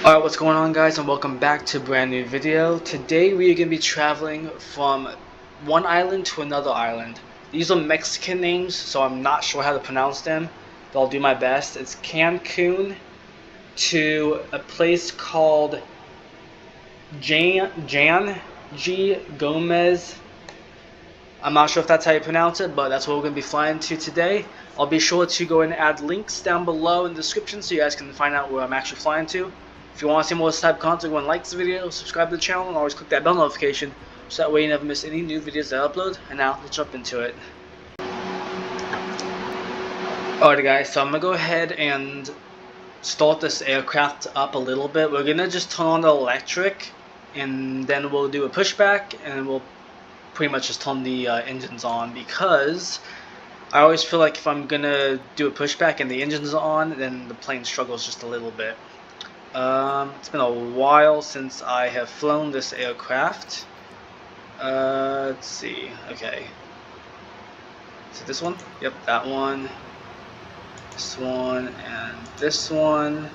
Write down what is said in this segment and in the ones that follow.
Alright, what's going on, guys, and welcome back to a brand new video. Today we are going to be traveling from one island to another island. These are Mexican names, so I'm not sure how to pronounce them, but I'll do my best. It's Cancun to a place called Jan G. Gomez. I'm not sure if that's how you pronounce it, but that's what we're going to be flying to today. I'll be sure to go and add links down below in the description so you guys can find out where I'm actually flying to. If you want to see more of this type of content, go and like this video, subscribe to the channel, and always click that bell notification so that way you never miss any new videos that I upload. And now, let's jump into it. Alright guys, so I'm going to go ahead and start this aircraft up a little bit. We're going to just turn on the electric, and then we'll do a pushback, and we'll pretty much just turn the engines on, because I always feel like if I'm going to do a pushback and the engine's on, then the plane struggles just a little bit. It's been a while since I have flown this aircraft. Let's see. Okay. Is it this one? Yep, that one. This one and this one.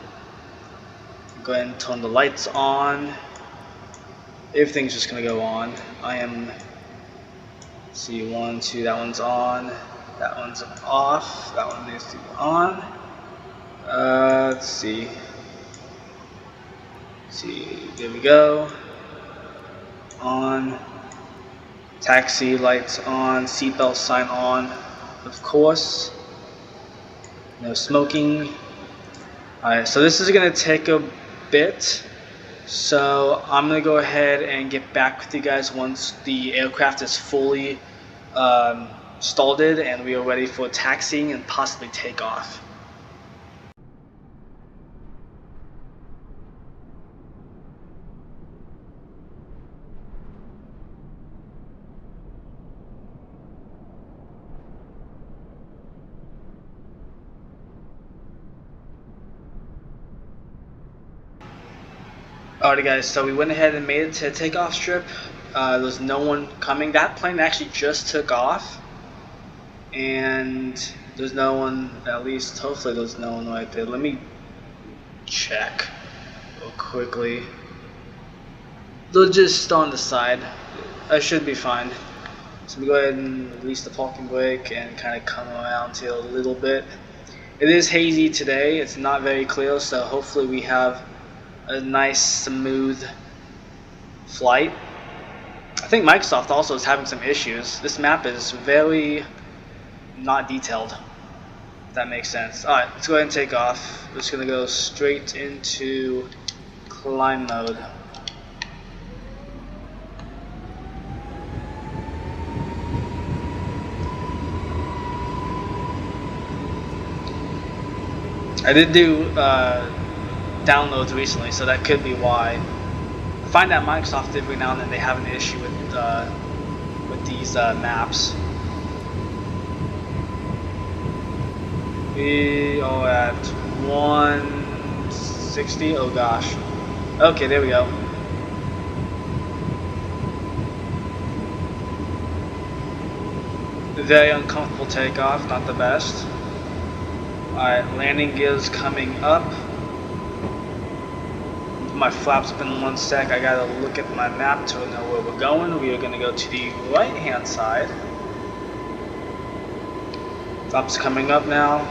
Go ahead and turn the lights on. Everything's just gonna go on. I am. Let's see, 1, 2. That one's on. That one's off. That one needs to be on. Let's see. There we go. On. Taxi lights on. Seatbelt sign on. Of course. No smoking. Alright, so this is going to take a bit. So I'm going to go ahead and get back with you guys once the aircraft is fully started and we are ready for taxiing and possibly takeoff. Alright guys, so we went ahead and made it to a takeoff strip. There's no one coming. That plane actually just took off, and there's no one, at least hopefully there's no one right there. Let me check real quickly. They're just on the side. I should be fine. So we go ahead and release the parking brake and kind of come around here a little bit. It is hazy today. It's not very clear, so hopefully we have a nice smooth flight. I think Microsoft also is having some issues. This map is very not detailed, if that makes sense. Alright, let's go ahead and take off. We're just going to go straight into climb mode. I did do downloads recently, so that could be why. I find that Microsoft every now and then they have an issue with these maps. We are at 160. Oh gosh. Okay, there we go. Very uncomfortable takeoff, not the best. Alright, landing gears coming up. My flaps up in 1 sec. I gotta look at my map to know where we're going. We are gonna go to the right hand side. Flaps coming up now.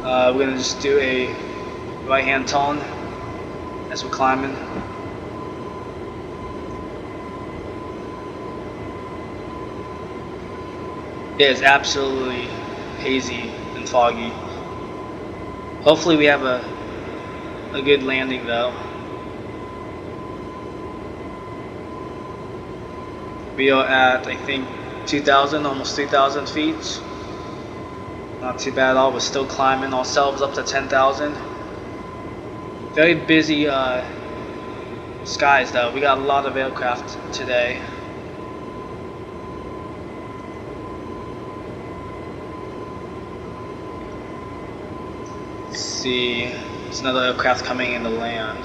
We're gonna just do a right hand turn as we're climbing. It is absolutely hazy and foggy. Hopefully we have a good landing though. We are at, I think, 2,000, almost 3,000 feet. Not too bad at all. We're still climbing ourselves up to 10,000. Very busy skies though. We got a lot of aircraft today. Let's see. There's another aircraft coming in to land.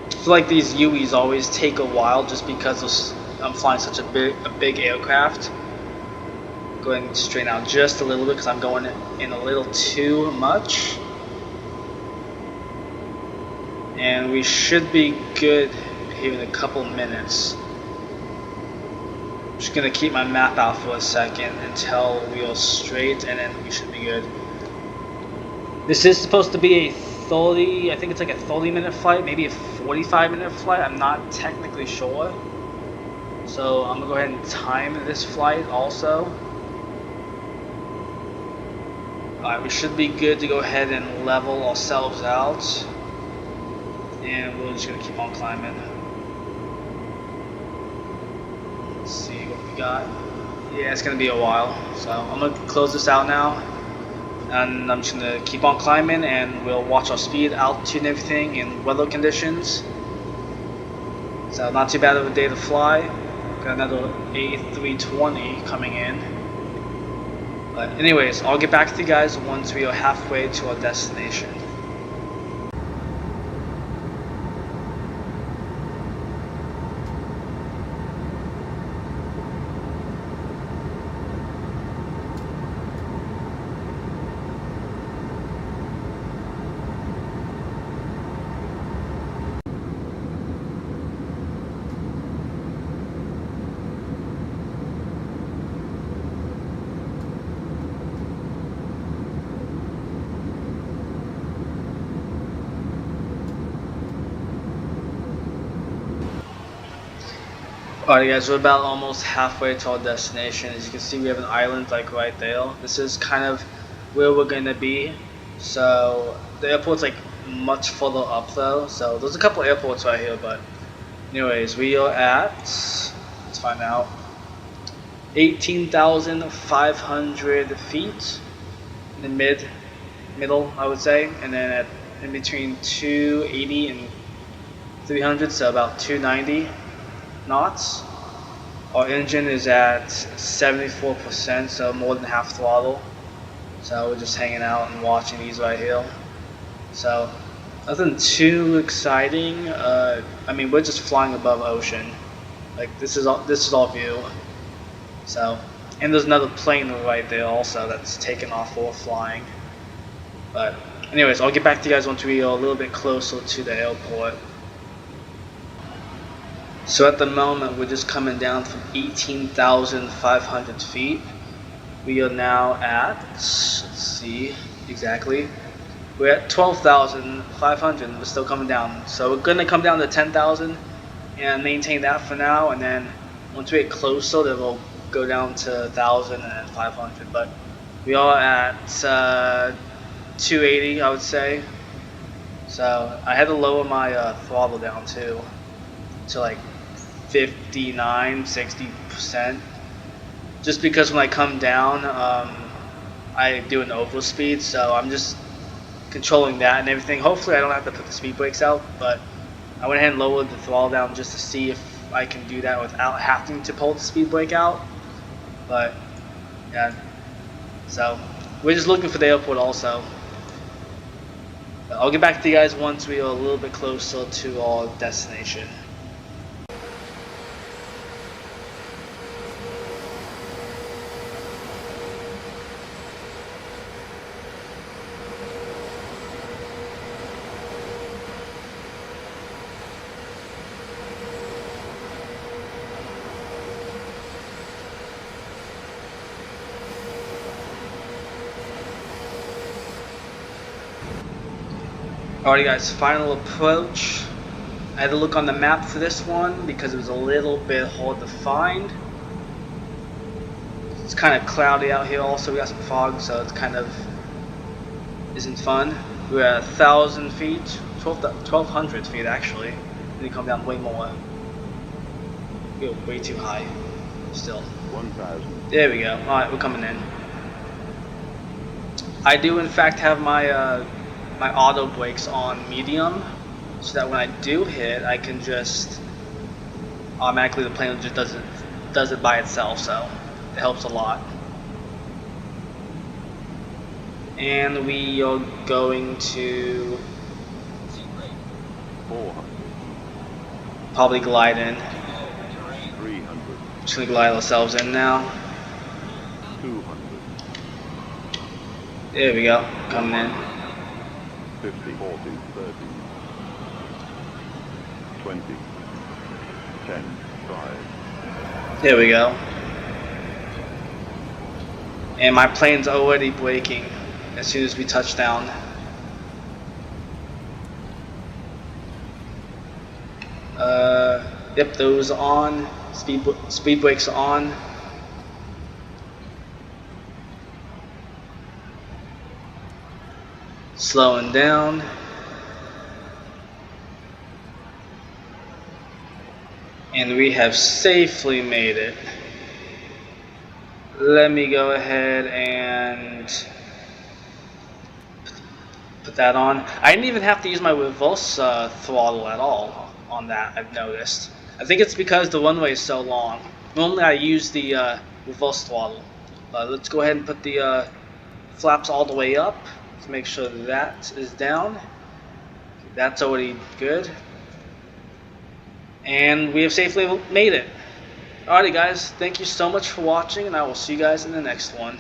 I feel like these UEs always take a while just because I'm flying such a big aircraft. Go ahead and straighten out just a little bit because I'm going in a little too much. and we should be good here in a couple minutes. I'm just gonna keep my map out for a second until we are straight, and then we should be good. This is supposed to be a 30, I think it's like a 30-minute flight, maybe a 45-minute flight, I'm not technically sure. So I'm gonna go ahead and time this flight also. Alright, we should be good to go ahead and level ourselves out. And we're just gonna keep on climbing. Let's see what we got. Yeah, it's gonna be a while. So I'm gonna close this out now. And I'm just gonna keep on climbing, and we'll watch our speed, altitude, and everything in weather conditions. So not too bad of a day to fly. Got another A320 coming in. But anyways, I'll get back to you guys once we are halfway to our destination. Alright guys, we're about almost halfway to our destination. As you can see, we have an island like right there. This is kind of where we're gonna be. So the airport's like much further up though. So there's a couple airports right here, but anyways, we are at, let's find out, 18,500 feet in the middle, I would say, and then in between 280 and 300, so about 290 knots. Our engine is at 74%, so more than half throttle. So we're just hanging out and watching these right here. So nothing too exciting. I mean, we're just flying above ocean. Like this is our view. So, and there's another plane right there also that's taking off while we're flying. But anyways, I'll get back to you guys once we are a little bit closer to the airport. So at the moment, we're just coming down from 18,500 feet. We are now at, let's see exactly, we're at 12,500 and we're still coming down. So we're going to come down to 10,000 and maintain that for now. And then once we get closer, then we'll go down to 1,000 and then 500. But we are at 280, I would say. So I had to lower my throttle down too, to like 59-60%, just because when I come down I do an overspeed, so I'm just controlling that and everything. Hopefully I don't have to put the speed brakes out, but I went ahead and lowered the throttle down just to see if I can do that without having to pull the speed brake out. But yeah, so we're just looking for the airport also. I'll get back to you guys once we are a little bit closer to our destination. Alright guys, final approach. I had to look on the map for this one because it was a little bit hard to find. It's kind of cloudy out here also, we got some fog, so it's kind of isn't fun. We're at 1,000 feet, 1,200 feet actually. We need to come down way more. We go way too high still. 1,000. There we go. Alright, we're coming in. I do in fact have my my auto brakes on medium, so that when I do hit, I can just automatically, the plane just does it by itself, so it helps a lot. And we are going to 400. Probably glide in. 300. Just gonna glide ourselves in now. 200. There we go, coming in. 50, 40, 30. 20, 10, 5, There we go. And my plane's already braking as soon as we touch down. Yep, those on. Speed brakes on. Slowing down. And we have safely made it. Let me go ahead and put that on. I didn't even have to use my reverse throttle at all on that, I've noticed. I think it's because the runway is so long. Normally I use the reverse throttle. Let's go ahead and put the flaps all the way up to make sure that is down. That's already good. And we have safely made it. Alrighty guys, thank you so much for watching, and I will see you guys in the next one.